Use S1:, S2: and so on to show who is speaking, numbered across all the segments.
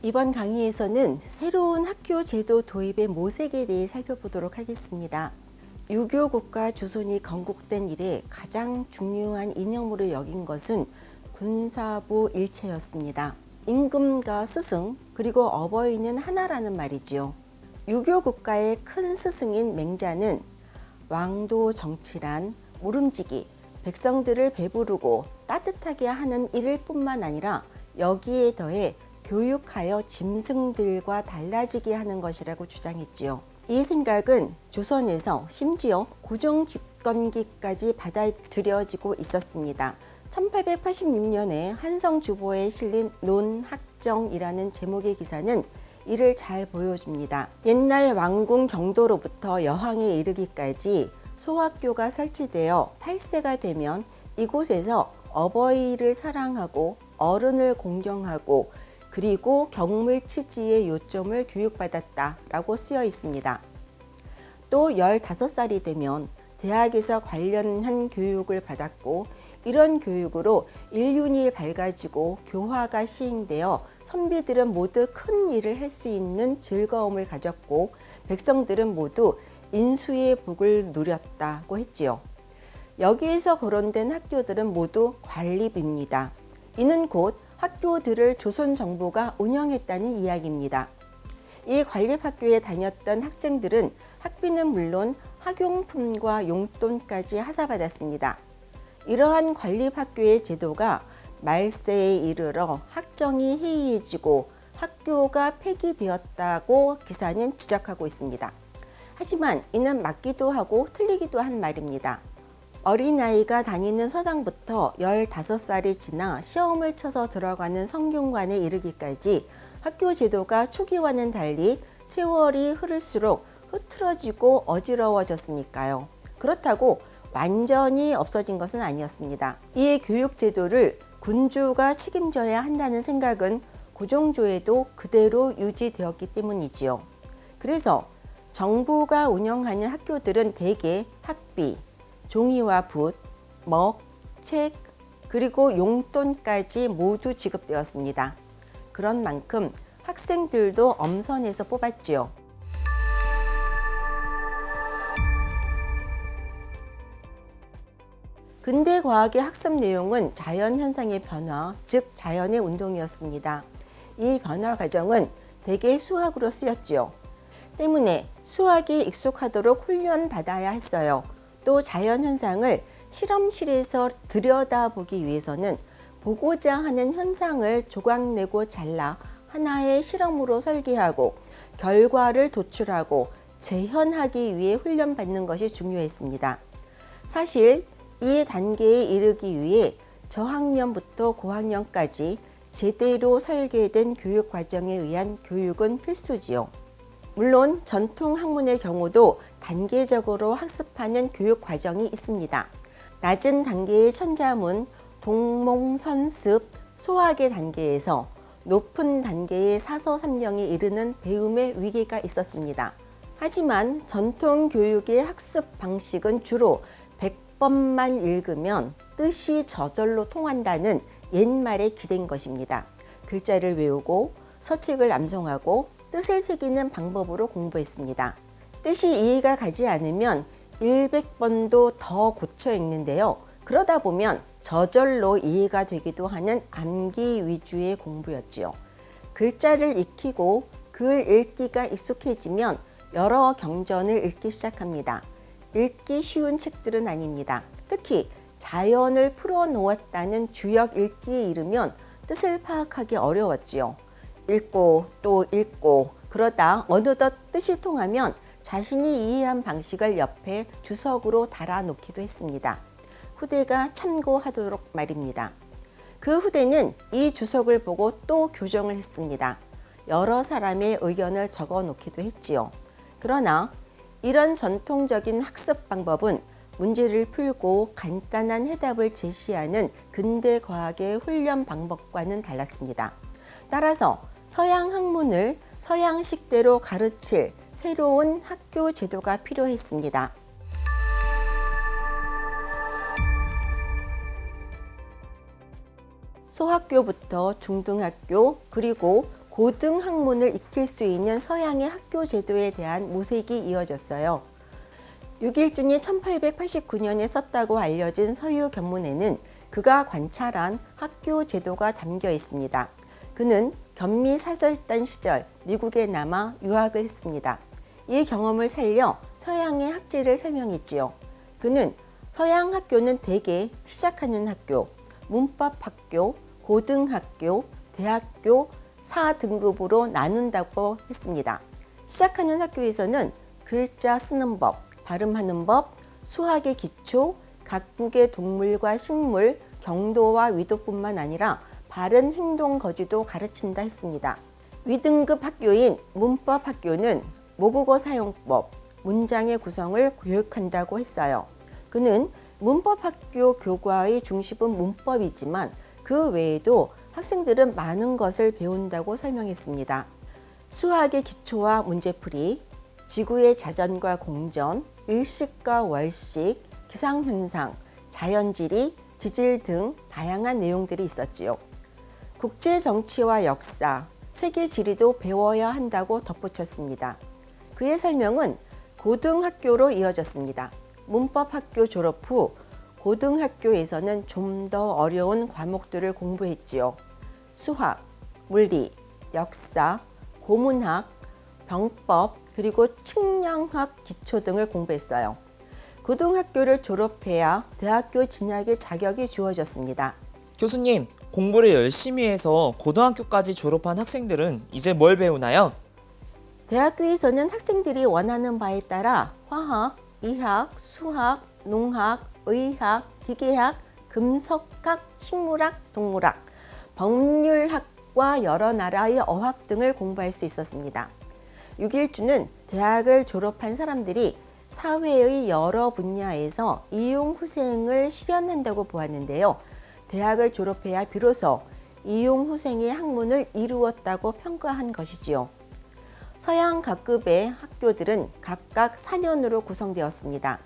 S1: 이번 강의에서는 새로운 학교 제도 도입의 모색에 대해 살펴보도록 하겠습니다. 유교 국가 조선이 건국된 이래 가장 중요한 이념으로 여긴 것은 군사부 일체였습니다. 임금과 스승 그리고 어버이는 하나라는 말이지요. 유교 국가의 큰 스승인 맹자는 왕도 정치란 모름지기 백성들을 배부르고 따뜻하게 하는 일일 뿐만 아니라 여기에 더해 교육하여 짐승들과 달라지게 하는 것이라고 주장했지요. 이 생각은 조선에서 심지어 고종 집권기까지 받아들여지고 있었습니다. 1886년에 한성주보에 실린 논학정이라는 제목의 기사는 이를 잘 보여줍니다. 옛날 왕궁 경도로부터 여항에 이르기까지 소학교가 설치되어 8세가 되면 이곳에서 어버이를 사랑하고 어른을 공경하고 그리고 경물치지의 요점을 교육받았다라고 쓰여 있습니다. 또 15살이 되면 대학에서 관련한 교육을 받았고 이런 교육으로 인륜이 밝아지고 교화가 시행되어 선비들은 모두 큰 일을 할 수 있는 즐거움을 가졌고 백성들은 모두 인수의 복을 누렸다고 했지요. 여기에서 거론된 학교들은 모두 관립입니다. 이는 곧 학교들을 조선 정부가 운영했다는 이야기입니다. 이 관립학교에 다녔던 학생들은 학비는 물론 학용품과 용돈까지 하사받았습니다. 이러한 관립학교의 제도가 말세에 이르러 학정이 해이해지고 학교가 폐기되었다고 기사는 지적하고 있습니다. 하지만 이는 맞기도 하고 틀리기도 한 말입니다. 어린아이가 다니는 서당부터 15살이 지나 시험을 쳐서 들어가는 성균관에 이르기까지 학교 제도가 초기와는 달리 세월이 흐를수록 흐트러지고 어지러워졌으니까요. 그렇다고 완전히 없어진 것은 아니었습니다. 이에 교육 제도를 군주가 책임져야 한다는 생각은 고종조에도 그대로 유지되었기 때문이지요. 그래서 정부가 운영하는 학교들은 대개 학비, 종이와 붓, 먹, 책, 그리고 용돈까지 모두 지급되었습니다. 그런 만큼 학생들도 엄선해서 뽑았지요. 근대 과학의 학습 내용은 자연현상의 변화, 즉 자연의 운동이었습니다. 이 변화 과정은 대개 수학으로 쓰였지요. 때문에 수학에 익숙하도록 훈련받아야 했어요. 또 자연현상을 실험실에서 들여다보기 위해서는 보고자 하는 현상을 조각내고 잘라 하나의 실험으로 설계하고 결과를 도출하고 재현하기 위해 훈련받는 것이 중요했습니다. 사실 이 단계에 이르기 위해 저학년부터 고학년까지 제대로 설계된 교육 과정에 의한 교육은 필수지요. 물론 전통 학문의 경우도 단계적으로 학습하는 교육 과정이 있습니다. 낮은 단계의 천자문, 동몽선습, 소학의 단계에서 높은 단계의 사서삼령에 이르는 배움의 위계가 있었습니다. 하지만 전통 교육의 학습 방식은 주로 100번만 읽으면 뜻이 저절로 통한다는 옛말에 기댄 것입니다. 글자를 외우고 서책을 암송하고 뜻을 새기는 방법으로 공부했습니다. 뜻이 이해가 가지 않으면 100번도 더 고쳐 읽는데요. 그러다 보면 저절로 이해가 되기도 하는 암기 위주의 공부였지요. 글자를 익히고 글 읽기가 익숙해지면 여러 경전을 읽기 시작합니다. 읽기 쉬운 책들은 아닙니다. 특히 자연을 풀어놓았다는 주역 읽기에 이르면 뜻을 파악하기 어려웠지요. 읽고 또 읽고 그러다 어느덧 뜻이 통하면 자신이 이해한 방식을 옆에 주석으로 달아놓기도 했습니다. 후대가 참고하도록 말입니다. 그 후대는 이 주석을 보고 또 교정을 했습니다. 여러 사람의 의견을 적어 놓기도 했지요. 그러나 이런 전통적인 학습 방법은 문제를 풀고 간단한 해답을 제시하는 근대 과학의 훈련 방법과는 달랐습니다. 따라서 서양 학문을 서양식대로 가르칠 새로운 학교 제도가 필요했습니다. 소학교부터 중등학교 그리고 고등학문을 익힐 수 있는 서양의 학교 제도에 대한 모색이 이어졌어요. 육일준이 1889년에 썼다고 알려진 서유견문에는 그가 관찰한 학교 제도가 담겨 있습니다. 그는 견미사절단 시절 미국에 남아 유학을 했습니다. 이 경험을 살려 서양의 학제를 설명했지요. 그는 서양 학교는 대개 시작하는 학교, 문법학교, 고등학교, 대학교 4등급으로 나눈다고 했습니다. 시작하는 학교에서는 글자 쓰는 법, 발음하는 법, 수학의 기초, 각국의 동물과 식물, 경도와 위도뿐만 아니라 바른 행동 거지도 가르친다 했습니다. 위등급 학교인 문법학교는 모국어 사용법, 문장의 구성을 교육한다고 했어요. 그는 문법학교 교과의 중심은 문법이지만 그 외에도 학생들은 많은 것을 배운다고 설명했습니다. 수학의 기초와 문제풀이, 지구의 자전과 공전, 일식과 월식, 기상현상, 자연지리, 지질 등 다양한 내용들이 있었지요. 국제정치와 역사, 세계지리도 배워야 한다고 덧붙였습니다. 그의 설명은 고등학교로 이어졌습니다. 문법학교 졸업 후 고등학교에서는 좀 더 어려운 과목들을 공부했지요. 수학, 물리, 역사, 고문학, 병법, 그리고 측량학 기초 등을 공부했어요. 고등학교를 졸업해야 대학교 진학의 자격이 주어졌습니다.
S2: 교수님, 공부를 열심히 해서 고등학교까지 졸업한 학생들은 이제 뭘 배우나요?
S1: 대학교에서는 학생들이 원하는 바에 따라 화학, 이학, 수학, 농학, 의학, 기계학, 금속학, 식물학, 동물학, 법률학과 여러 나라의 어학 등을 공부할 수 있었습니다. 육일주는 대학을 졸업한 사람들이 사회의 여러 분야에서 이용후생을 실현한다고 보았는데요. 대학을 졸업해야 비로소 이용후생의 학문을 이루었다고 평가한 것이지요. 서양 각급의 학교들은 각각 4년으로 구성되었습니다.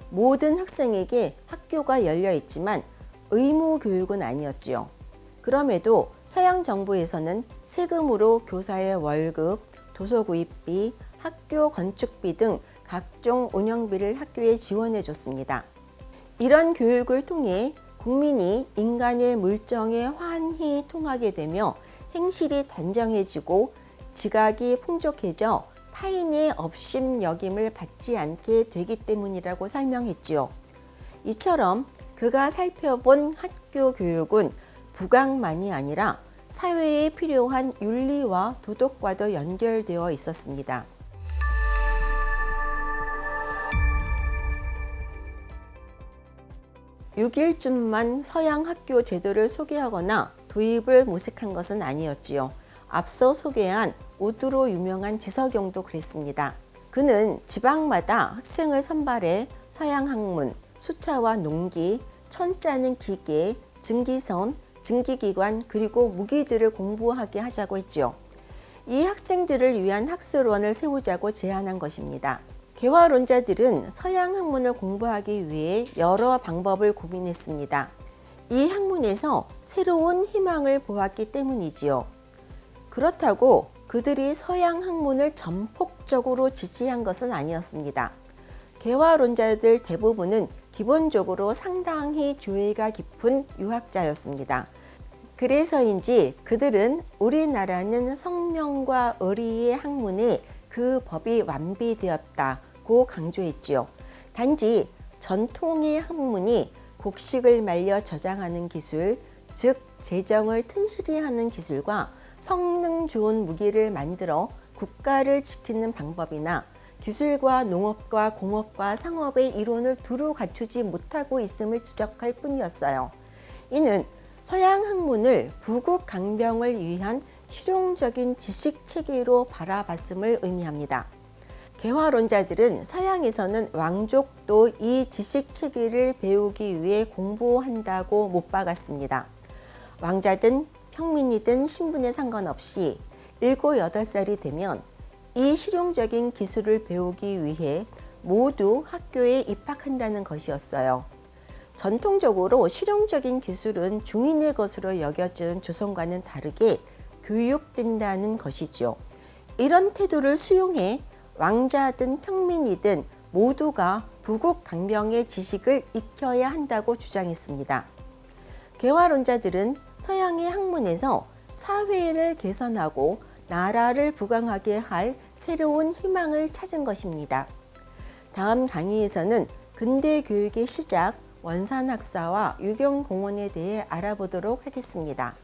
S1: 모든 학생에게 학교가 열려 있지만 의무 교육은 아니었지요. 그럼에도 서양 정부에서는 세금으로 교사의 월급, 도서 구입비, 학교 건축비 등 각종 운영비를 학교에 지원해 줬습니다. 이런 교육을 통해 국민이 인간의 물정에 환히 통하게 되며 행실이 단정해지고 지각이 풍족해져 타인의 업심여김을 받지 않게 되기 때문이라고 설명했지요. 이처럼 그가 살펴본 학교 교육은 부강만이 아니라 사회에 필요한 윤리와 도덕과도 연결되어 있었습니다. 육일준만 서양 학교 제도를 소개하거나 도입을 모색한 것은 아니었지요. 앞서 소개한 우드로 유명한 지석용도 그랬습니다. 그는 지방마다 학생을 선발해 서양 학문, 수차와 농기, 천자는 기계, 증기선, 증기기관 그리고 무기들을 공부하게 하자고 했지요. 이 학생들을 위한 학술원을 세우자고 제안한 것입니다. 개화론자들은 서양 학문을 공부하기 위해 여러 방법을 고민했습니다. 이 학문에서 새로운 희망을 보았기 때문이지요. 그렇다고 그들이 서양 학문을 전폭적으로 지지한 것은 아니었습니다. 개화론자들 대부분은 기본적으로 상당히 조예가 깊은 유학자였습니다. 그래서인지 그들은 우리나라는 성명과 의리의 학문에 그 법이 완비되었다고 강조했지요. 단지 전통의 학문이 곡식을 말려 저장하는 기술, 즉 재정을 튼실히 하는 기술과 성능 좋은 무기를 만들어 국가를 지키는 방법이나 기술과 농업과 공업과 상업의 이론을 두루 갖추지 못하고 있음을 지적할 뿐이었어요. 이는 서양 학문을 부국 강병을 위한 실용적인 지식 체계로 바라봤음을 의미합니다. 개화론자들은 서양에서는 왕족도 이 지식 체계를 배우기 위해 공부한다고 못 박았습니다. 왕자든 평민이든 신분에 상관없이 7, 8살이 되면 이 실용적인 기술을 배우기 위해 모두 학교에 입학한다는 것이었어요. 전통적으로 실용적인 기술은 중인의 것으로 여겨진 조선과는 다르게 교육된다는 것이죠. 이런 태도를 수용해 왕자든 평민이든 모두가 부국 강병의 지식을 익혀야 한다고 주장했습니다. 개화론자들은 서양의 학문에서 사회를 개선하고 나라를 부강하게 할 새로운 희망을 찾은 것입니다. 다음 강의에서는 근대 교육의 시작, 원산학사와 유경공원에 대해 알아보도록 하겠습니다.